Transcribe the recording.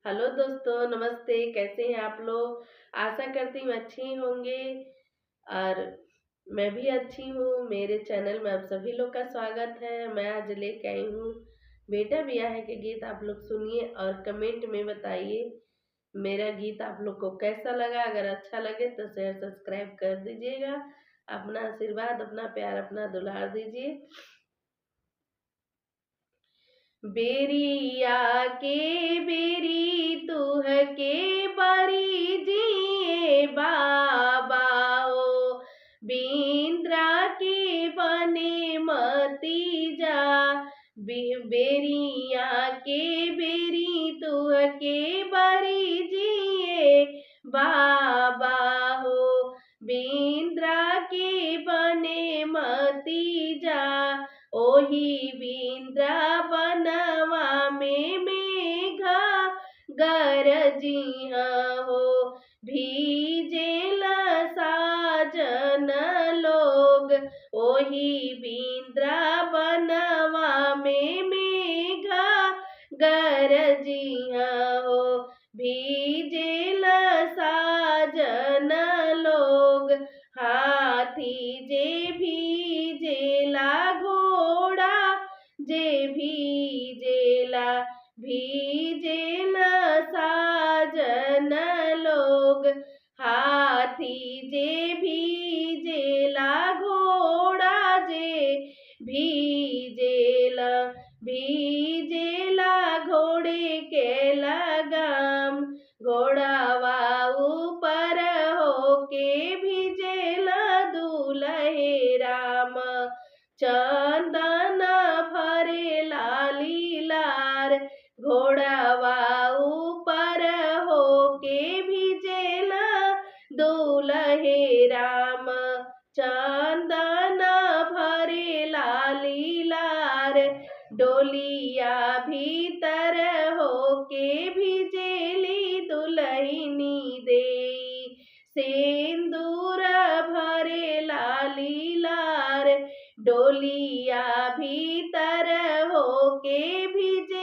Hello दोस्तों, नमस्ते। कैसे हैं आप लोग? आशा करती हूँ अच्छे ही होंगे और मैं भी अच्छी हूँ। मेरे चैनल में आप सभी लोग का स्वागत है। मैं आज लेके आई हूँ बेटा ब्याह के गीत। आप लोग सुनिए और कमेंट में बताइए मेरा गीत आप लोग को कैसा लगा। अगर अच्छा लगे तो शेयर सब्सक्राइब कर दीजिएगा। अपना आशीर्वाद, अपना प्यार, अपना दुलार दीजिए। बेरिया के बेरी तुह के बरी जिए बाबा ओ बिंद्रा के बने मती जा। बेरिया के बेरी तुह के बरी जिए बाबा हो बिंद्रा के बने मती जा। ओही वृंदावनवा में मेघा गरजिया हो भीजेल साजन लोग। ओही वृंदावनवा में मेघा गरजिया हो भीजेल साजन लोग। हाथी जे भीजेला घोड़ा जे भीजेला भीजेला साजन लोग। हाथी जे भीजेला घोड़ा जे भीजेला भीजेला घोड़े के लगाम। घोड़ावा ऊपर होके भीजेला दूल्हे राम। चंदन भरे लाली लार घोड़ावा ऊपर होके भीजेला दूल्हे राम। चंदन भरे लाली लार डोलिया भीतर होके भीजेली दुल्हनी दे। सिंदूर भरे लाली लार डोलिया भीतर होके भीजे